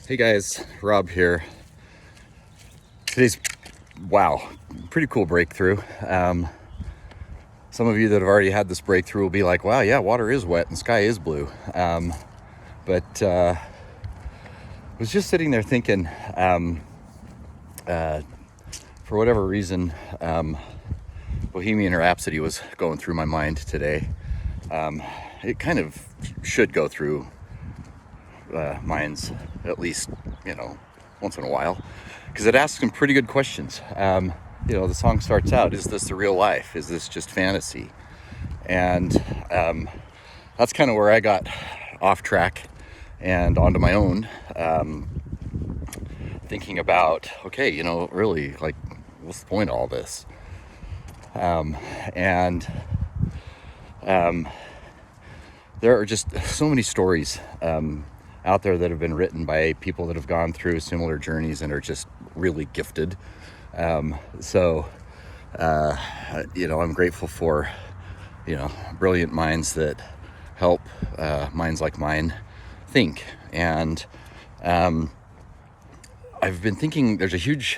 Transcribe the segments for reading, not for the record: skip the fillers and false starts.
Hey guys, Rob here. Today's, wow, pretty cool breakthrough. Some of you that have already had this breakthrough will be like, wow, yeah, water is wet and sky is blue. But was just sitting there thinking, for whatever reason, Bohemian Rhapsody was going through my mind today. It kind of should go through minds at least, once in a while, because it asks some pretty good questions. The song starts out, is this the real life? Is this just fantasy? And that's kind of where I got off track and onto my own, thinking about, okay, really, like, what's the point of all this? There are just so many stories out there that have been written by people that have gone through similar journeys and are just really gifted. I'm grateful for, brilliant minds that help minds like mine think. And I've been thinking there's a huge,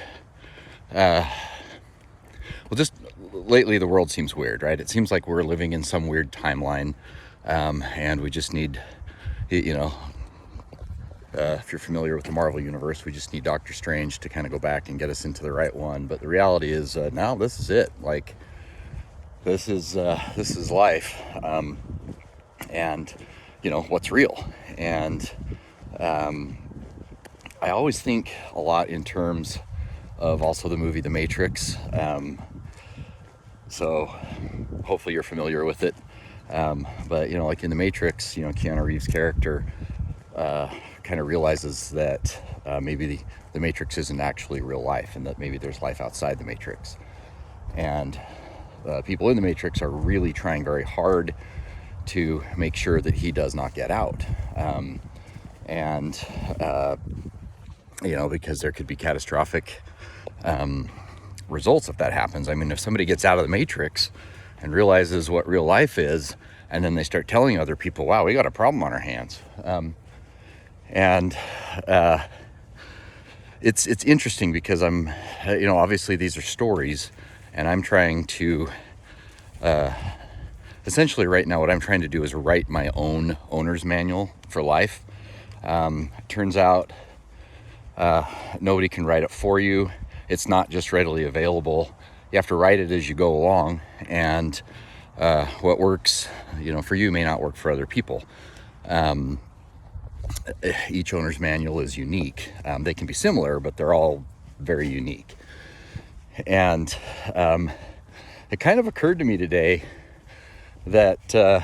just lately the world seems weird, right? It seems like we're living in some weird timeline, and we just need, if you're familiar with the Marvel Universe, we just need Doctor Strange to kind of go back and get us into the right one. But the reality is, now this is it. Like, this is life, and what's real. And I always think a lot in terms of also the movie The Matrix. So hopefully you're familiar with it. But like in The Matrix, Keanu Reeves' character kind of realizes that maybe the Matrix isn't actually real life, and that maybe there's life outside the Matrix. And people in the Matrix are really trying very hard to make sure that he does not get out. Because there could be catastrophic results if that happens. I mean, if somebody gets out of the Matrix and realizes what real life is, and then they start telling other people, wow, we got a problem on our hands. It's interesting because I'm, obviously these are stories, and I'm trying to, essentially right now what I'm trying to do is write my own owner's manual for life. Turns out nobody can write it for you. It's not just readily available. You have to write it as you go along, and what works, for you may not work for other people. Each owner's manual is unique. They can be similar, but they're all very unique. And it kind of occurred to me today that, the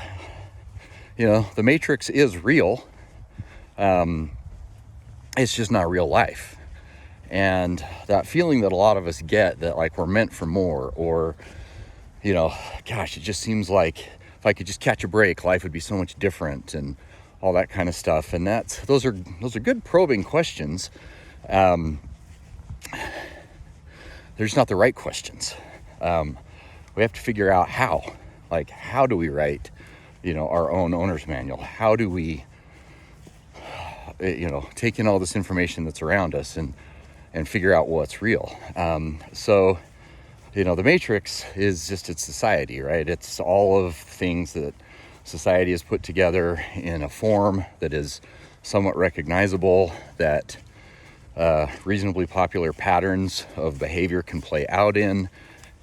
Matrix is real. It's just not real life. And that feeling that a lot of us get, that like we're meant for more, or, gosh, it just seems like if I could just catch a break, life would be so much different, and all that kind of stuff. And those are good probing questions. They're just not the right questions. We have to figure out how do we write, our own owner's manual? How do we, take in all this information that's around us and figure out what's real? The Matrix is just, it's society, right? It's all of things that society has put together in a form that is somewhat recognizable, that reasonably popular patterns of behavior can play out in,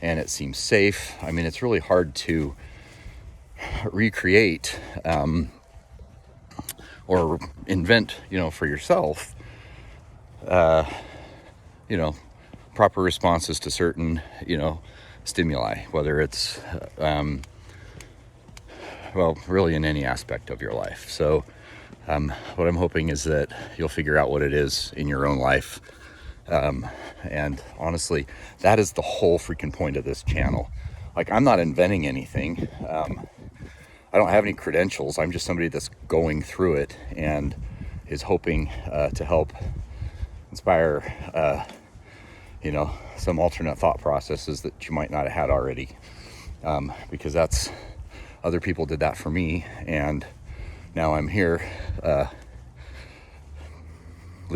and it seems safe. I mean, it's really hard to recreate or invent, for yourself, proper responses to certain, stimuli, whether it's, really in any aspect of your life. So what I'm hoping is that you'll figure out what it is in your own life. And honestly, that is the whole freaking point of this channel. Like, I'm not inventing anything. I don't have any credentials. I'm just somebody that's going through it and is hoping to help inspire, some alternate thought processes that you might not have had already. Because other people did that for me, and now I'm here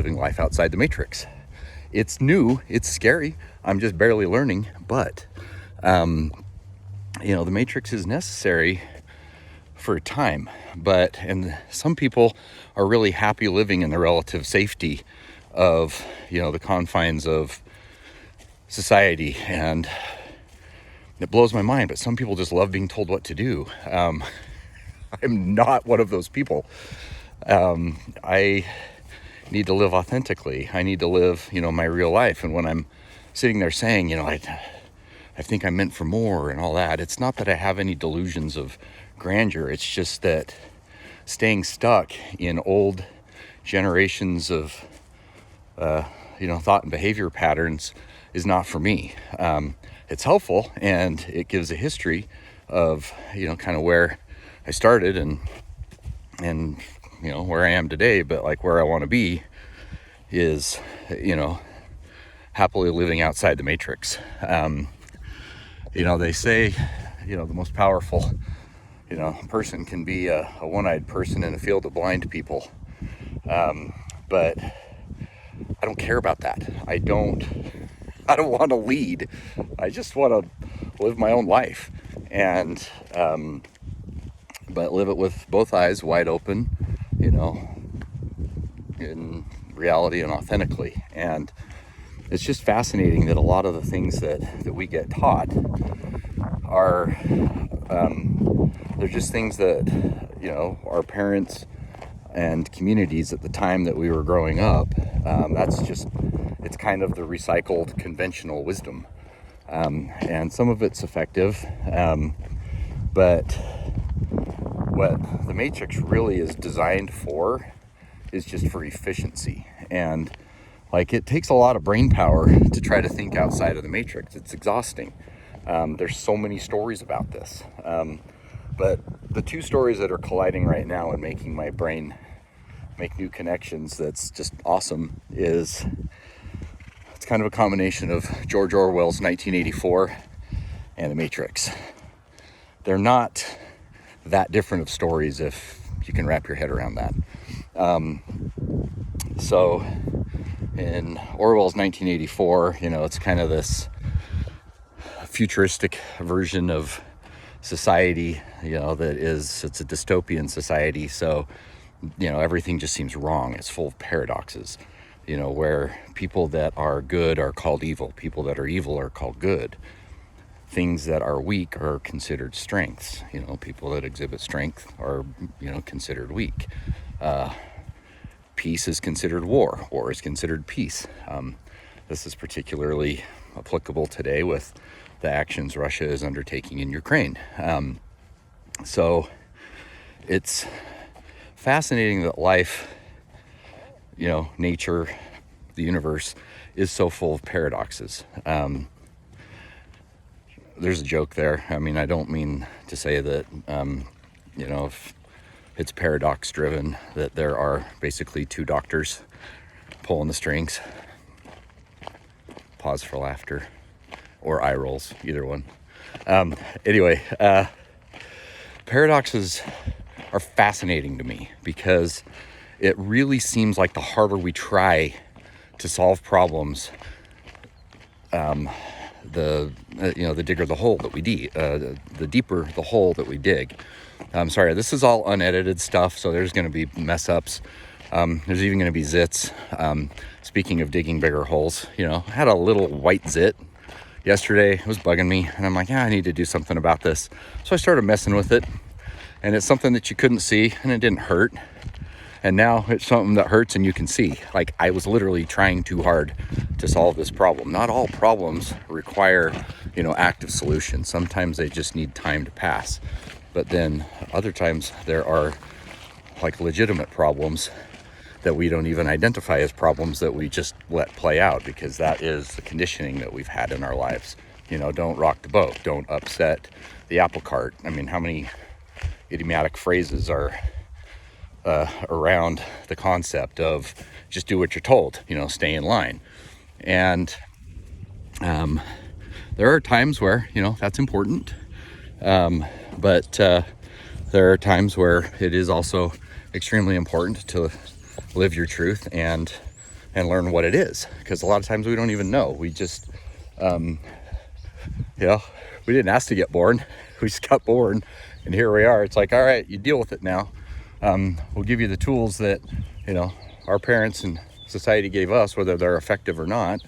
living life outside the Matrix. It's new, it's scary, I'm just barely learning, but the Matrix is necessary for a time, and some people are really happy living in the relative safety of, the confines of society, and it blows my mind, but some people just love being told what to do. I'm not one of those people. I need to live authentically. I need to live, my real life. And when I'm sitting there saying, I think I'm meant for more and all that, it's not that I have any delusions of grandeur. It's just that staying stuck in old generations of, thought and behavior patterns is not for me. It's helpful, and it gives a history of, kind of where I started and where I am today, but like where I want to be is, happily living outside the Matrix. They say, the most powerful, person can be a one-eyed person in a field of blind people. But I don't care about that. I don't want to lead. I just want to live my own life, and but live it with both eyes wide open, in reality and authentically. And it's just fascinating that a lot of the things that we get taught are they're just things that our parents and communities at the time that we were growing up, it's kind of the recycled conventional wisdom, and some of it's effective, but what the Matrix really is designed for is just for efficiency. And like, it takes a lot of brain power to try to think outside of the Matrix. It's exhausting. There's so many stories about this, but the two stories that are colliding right now and making my brain make new connections that's just awesome it's kind of a combination of George Orwell's 1984 and the Matrix. They're not that different of stories if you can wrap your head around that. So in Orwell's 1984, it's kind of this futuristic version of society, it's a dystopian society. So, everything just seems wrong. It's full of paradoxes, where people that are good are called evil. People that are evil are called good. Things that are weak are considered strengths. People that exhibit strength are, considered weak. Peace is considered war. War is considered peace. This is particularly applicable today with the actions Russia is undertaking in Ukraine. So it's fascinating that life, nature, the universe is so full of paradoxes. There's a joke there. I mean, I don't mean to say that, if it's paradox driven, that there are basically two doctors pulling the strings. Pause for laughter or eye rolls, either one. Anyway, paradoxes are fascinating to me because it really seems like the harder we try to solve problems, the digger the hole that we the deeper the hole that we dig. I'm sorry, this is all unedited stuff, so there's going to be mess ups. There's even going to be zits. Speaking of digging bigger holes, I had a little white zit yesterday. It was bugging me, and I'm like, I need to do something about this. So I started messing with it, and it's something that you couldn't see, and it didn't hurt. And now it's something that hurts and you can see. Like, I was literally trying too hard to solve this problem. Not all problems require, active solutions. Sometimes they just need time to pass. But then other times there are like legitimate problems that we don't even identify as problems, that we just let play out because that is the conditioning that we've had in our lives. Don't rock the boat. Don't upset the apple cart. I mean, how many idiomatic phrases are around the concept of just do what you're told, stay in line. And there are times where, that's important. But there are times where it is also extremely important to live your truth and and learn what it is, because a lot of times we don't even know. We just we didn't ask to get born. We just got born, and here we are. It's like, all right, you deal with it now. We'll give you the tools that our parents and society gave us, whether they're effective or not.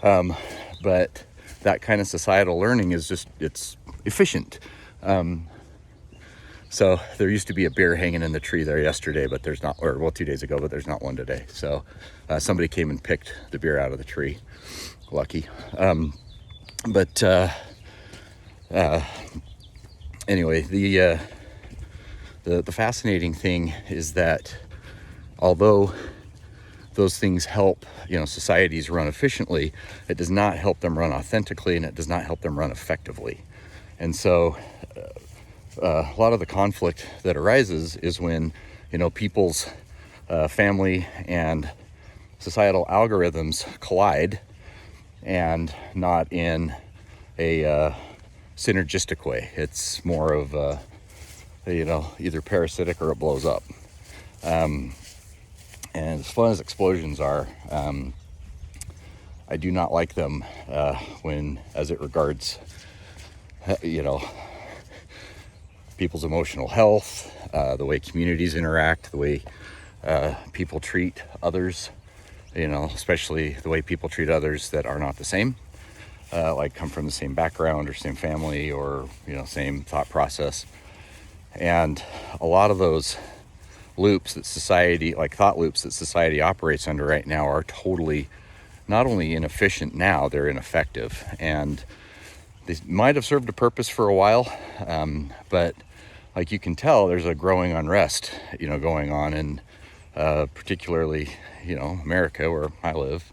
But that kind of societal learning is it's efficient. So there used to be a beer hanging in the tree there yesterday, but there's not, 2 days ago, but there's not one today. So somebody came and picked the beer out of the tree. Lucky. Anyway, the fascinating thing is that although those things help societies run efficiently, it does not help them run authentically, and it does not help them run effectively. And so a lot of the conflict that arises is when people's family and societal algorithms collide, and not in a synergistic way. It's more of either parasitic or it blows up. And as fun as explosions are, I do not like them as it regards people's emotional health, the way communities interact, the way people treat others, especially the way people treat others that are not the same, like come from the same background or same family or same thought process. And a lot of those loops that society, like thought loops that society operates under right now, are totally not only inefficient now, they're ineffective. And they might have served a purpose for a while, but like you can tell, there's a growing unrest, going on in particularly, America, where I live.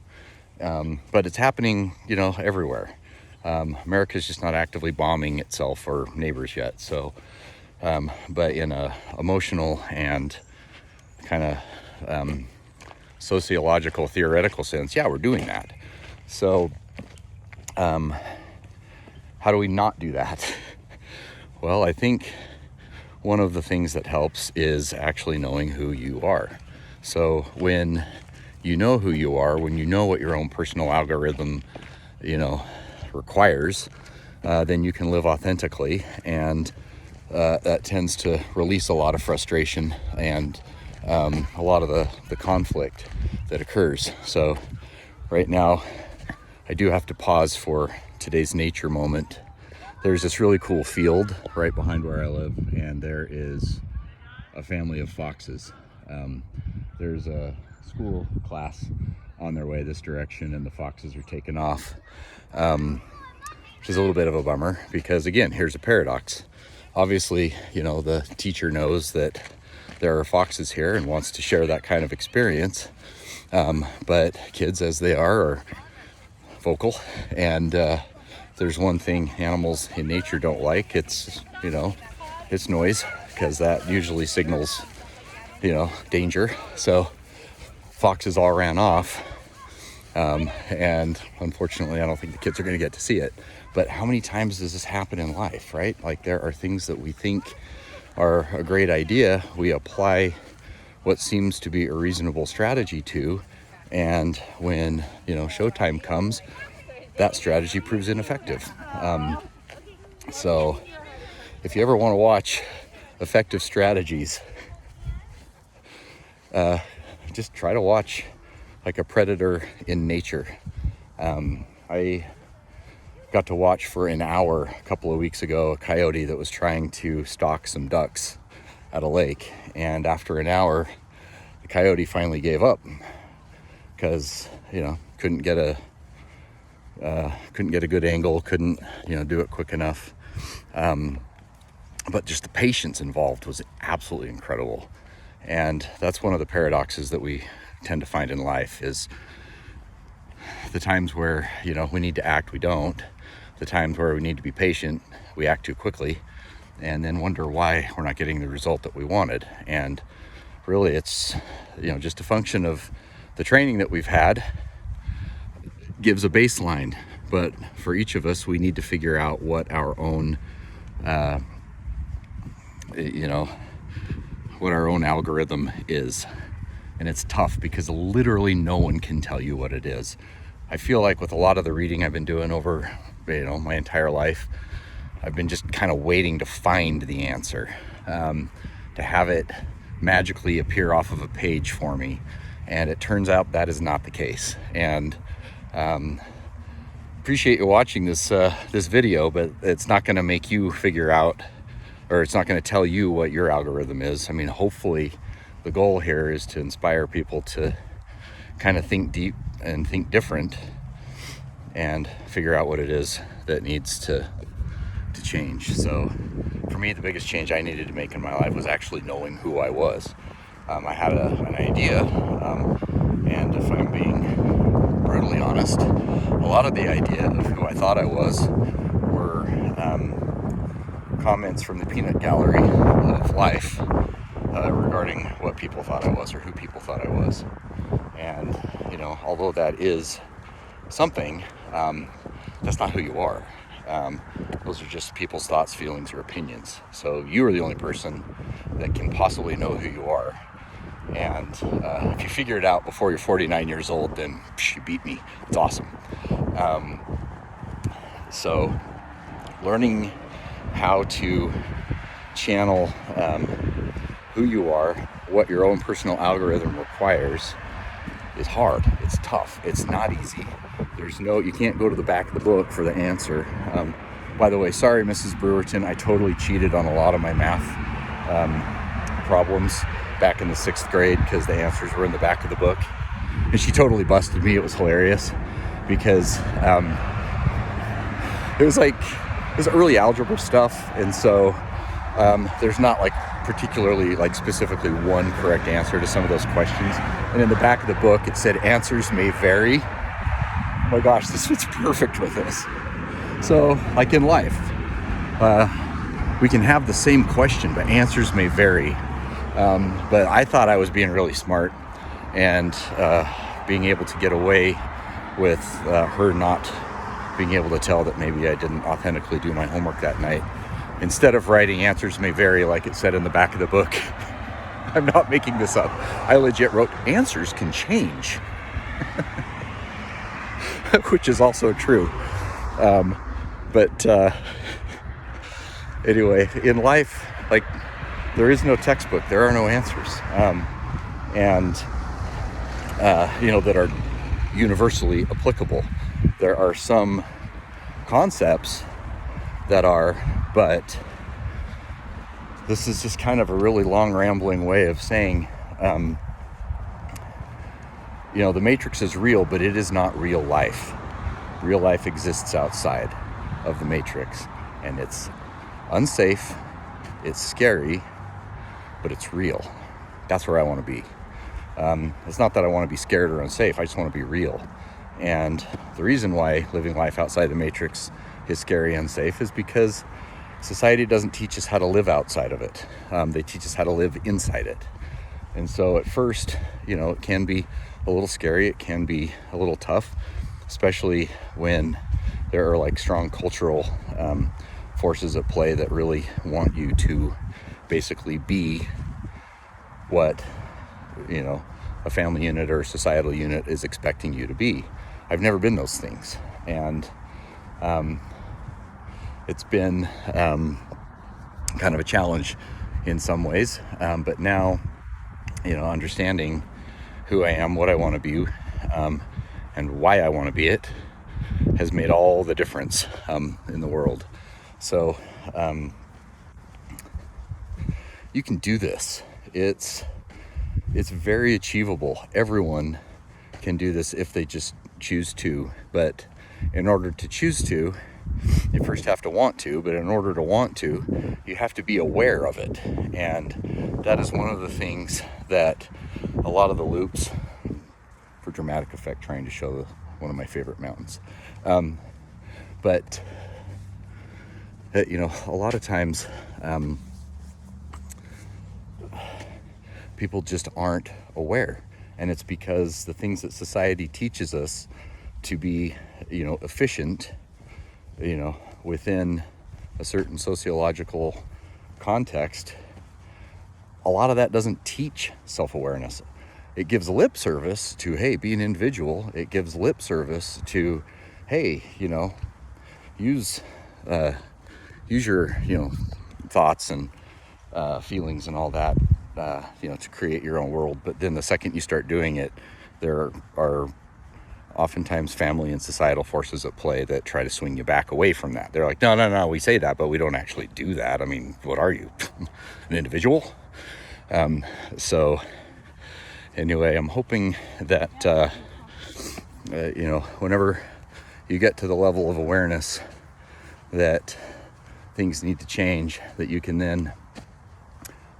But it's happening, everywhere. America's just not actively bombing itself or neighbors yet. So, but in a emotional and kind of sociological, theoretical sense, yeah, we're doing that. So, how do we not do that? Well, I think one of the things that helps is actually knowing who you are. So when you know who you are, when you know what your own personal algorithm, requires, then you can live authentically, and that tends to release a lot of frustration and a lot of the conflict that occurs. So right now, I do have to pause for today's nature moment. There's this really cool field right behind where I live, and there is a family of foxes. There's a school class on their way this direction, and the foxes are taking off, which is a little bit of a bummer, because again, here's a paradox. Obviously, the teacher knows that there are foxes here and wants to share that kind of experience, but kids, as they are vocal, and there's one thing animals in nature don't like, it's noise, because that usually signals danger. So foxes all ran off, and unfortunately I don't think the kids are going to get to see it. But how many times does this happen in life, right? Like, there are things that we think are a great idea, we apply what seems to be a reasonable strategy to, and when showtime comes, that strategy proves ineffective. So if you ever want to watch effective strategies, just try to watch like a predator in nature. I got to watch for an hour a couple of weeks ago a coyote that was trying to stalk some ducks at a lake, and after an hour the coyote finally gave up because couldn't get a good angle, couldn't do it quick enough, but just the patience involved was absolutely incredible. And that's one of the paradoxes that we tend to find in life, is the times where we need to act, we don't. The times where we need to be patient, we act too quickly, and then wonder why we're not getting the result that we wanted. And really, it's just a function of the training that we've had gives a baseline, but for each of us, we need to figure out what our own what our own algorithm is. And it's tough because literally no one can tell you what it is. I feel like with a lot of the reading I've been doing over, my entire life, I've been just kind of waiting to find the answer, to have it magically appear off of a page for me. And it turns out that is not the case. And appreciate you watching this video, but it's not going to make you figure out, or it's not going to tell you what your algorithm is. I mean, hopefully the goal here is to inspire people to kind of think deep and think different and figure out what it is that needs to change. So for me, the biggest change I needed to make in my life was actually knowing who I was. I had an idea, and if I'm being brutally honest, a lot of the idea of who I thought I was were comments from the peanut gallery of life regarding what people thought I was or who people thought I was. And, although that is something, that's not who you are. Those are just people's thoughts, feelings, or opinions. So you are the only person that can possibly know who you are. And if you figure it out before you're 49 years old, then you beat me. It's awesome. So learning how to channel who you are, what your own personal algorithm requires, is hard. It's tough. It's not easy. You can't go to the back of the book for the answer. By the way, sorry, Mrs. Brewerton, I totally cheated on a lot of my math problems back in the 6th grade because the answers were in the back of the book. And she totally busted me. It was hilarious because it was early algebra stuff. And so there's not particularly specifically one correct answer to some of those questions. And in the back of the book, it said answers may vary. Oh my gosh, this fits perfect with this. So like in life, we can have the same question, but answers may vary. But I thought I was being really smart and being able to get away with her not being able to tell that maybe I didn't authentically do my homework that night. Instead of writing answers may vary like it said in the back of the book, I'm not making this up. I legit wrote answers can change, which is also true. But anyway, in life, there is no textbook. There are no answers, that are universally applicable. There are some concepts that are, but this is just kind of a really long, rambling way of saying, the Matrix is real, but it is not real life. Real life exists outside of the Matrix, and it's unsafe, it's scary, but it's real. That's where I want to be. It's not that I want to be scared or unsafe, I just want to be real. And the reason why living life outside the Matrix is scary and unsafe is because society doesn't teach us how to live outside of it. They teach us how to live inside it. And so at first, it can be a little scary, it can be a little tough, especially when there are strong cultural forces at play that really want you to basically be what a family unit or a societal unit is expecting you to be. I've never been those things, and it's been kind of a challenge in some ways, but now understanding who I am, what I want to be, and why I want to be it has made all the difference in the world. So you can do this. It's very achievable. Everyone can do this if they just choose to. But in order to choose to, you first have to want to. But in order to want to, you have to be aware of it. And that is one of the things that a lot of the loops, for dramatic effect, trying to show one of my favorite mountains. But a lot of times people just aren't aware, and it's because the things that society teaches us to be efficient within a certain sociological context, a lot of that doesn't teach self-awareness. it gives lip service to, hey, be an individual. It gives lip service to, hey, use your, thoughts and feelings and all that, to create your own world. But then the second you start doing it, there are oftentimes family and societal forces at play that try to swing you back away from that. They're like, no, we say that, but we don't actually do that. I mean, what are you, an individual? So anyway, I'm hoping that, whenever you get to the level of awareness that things need to change, that you can then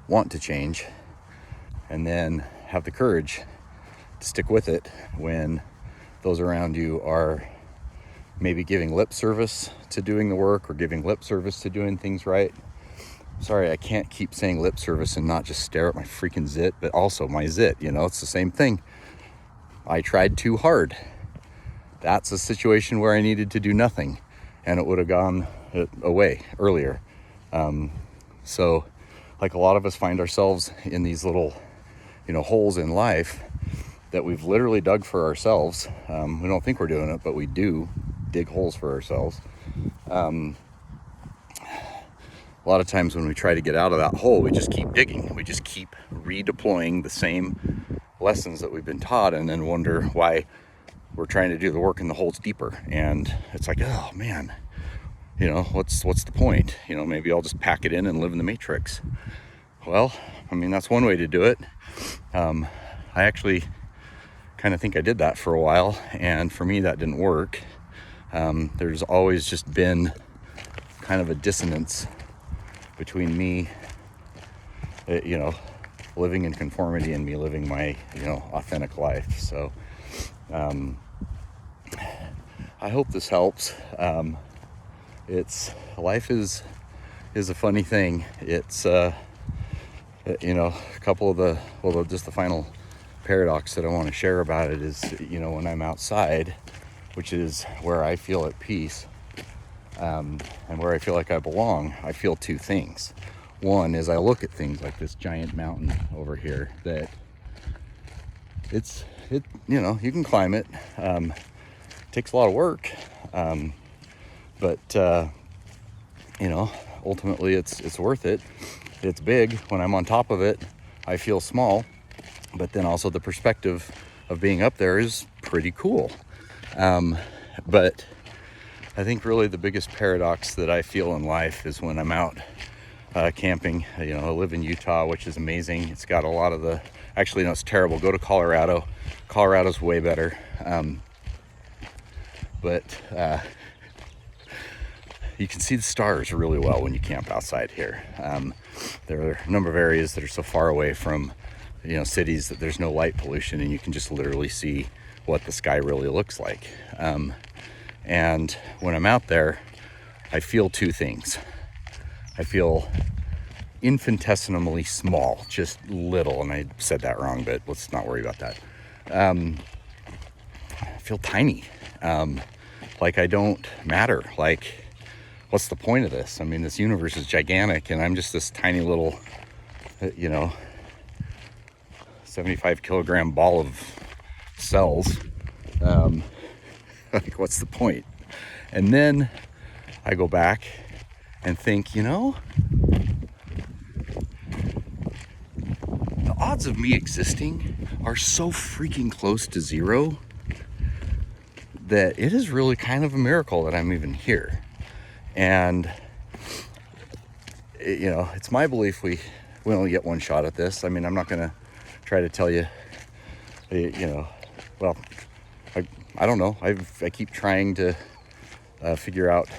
want to change and then have the courage to stick with it when those around you are maybe giving lip service to doing the work or giving lip service to doing things right. Sorry, I can't keep saying lip service and not just stare at my freaking zit, but also my zit, it's the same thing. I tried too hard. That's a situation where I needed to do nothing and it would have gone away earlier. So like a lot of us find ourselves in these little, holes in life that we've literally dug for ourselves. We don't think we're doing it, but we do dig holes for ourselves. A lot of times when we try to get out of that hole, we just keep digging. We just keep redeploying the same lessons that we've been taught and then wonder why we're trying to do the work in the holes deeper. And it's like, oh man, what's the point? Maybe I'll just pack it in and live in the Matrix. Well, that's one way to do it. I actually kind of think I did that for a while, and for me that didn't work. There's always just been kind of a dissonance between me, living in conformity and me living my, authentic life. So I hope this helps. Life is a funny thing. It's a couple of just the final paradox that I want to share about it is, when I'm outside, which is where I feel at peace, and where I feel like I belong, I feel two things. One is I look at things like this giant mountain over here that you can climb it. Takes a lot of work. But ultimately it's worth it. It's big. When I'm on top of it, I feel small, but then also the perspective of being up there is pretty cool. But I think really the biggest paradox that I feel in life is when I'm out camping. I live in Utah, which is amazing. It's got a lot of actually, no, it's terrible. Go to Colorado. Colorado's way better. But you can see the stars really well when you camp outside here. There are a number of areas that are so far away from, cities that there's no light pollution, and you can just literally see what the sky really looks like. And when I'm out there, I feel two things. I feel infinitesimally small, just little, and I said that wrong, but let's not worry about that. I feel tiny, like I don't matter. Like, what's the point of this? This universe is gigantic, and I'm just this tiny little, 75 kilogram ball of cells. Like, what's the point? And then I go back and think, the odds of me existing are so freaking close to zero that it is really kind of a miracle that I'm even here. And it's my belief we only get one shot at this. I'm not gonna try to tell you, well, I don't know. I keep trying to figure out,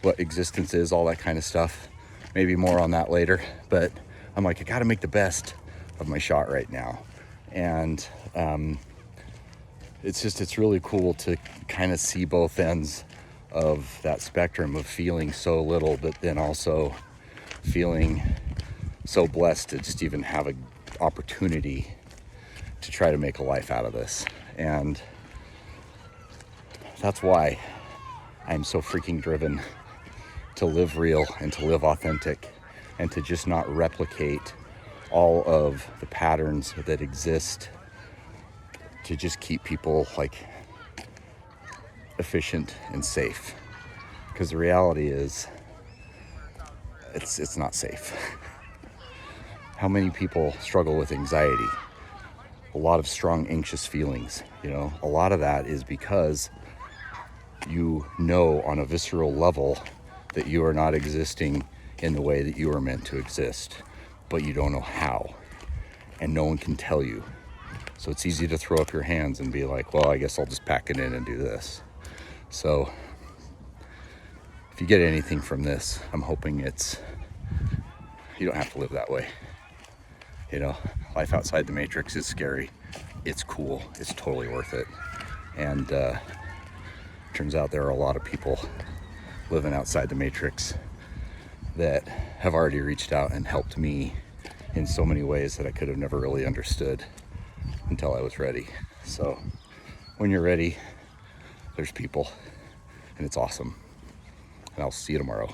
what existence is, all that kind of stuff. Maybe more on that later. But I'm like, I gotta make the best of my shot right now. And it's really cool to kind of see both ends of that spectrum of feeling so little, but then also feeling so blessed to just even have an opportunity to try to make a life out of this. And that's why I'm so freaking driven to live real and to live authentic and to just not replicate all of the patterns that exist to just keep people like efficient and safe. Because the reality is, it's not safe. How many people struggle with anxiety? A lot of strong anxious feelings. A lot of that is because you know on a visceral level that you are not existing in the way that you are meant to exist, but you don't know how, and no one can tell you. So it's easy to throw up your hands and be like, well, I guess I'll just pack it in and do this. So if you get anything from this, I'm hoping it's, you don't have to live that way. Life outside the Matrix is scary. It's cool. It's totally worth it. And turns out there are a lot of people living outside the Matrix that have already reached out and helped me in so many ways that I could have never really understood until I was ready. So when you're ready, there's people, and it's awesome. And I'll see you tomorrow.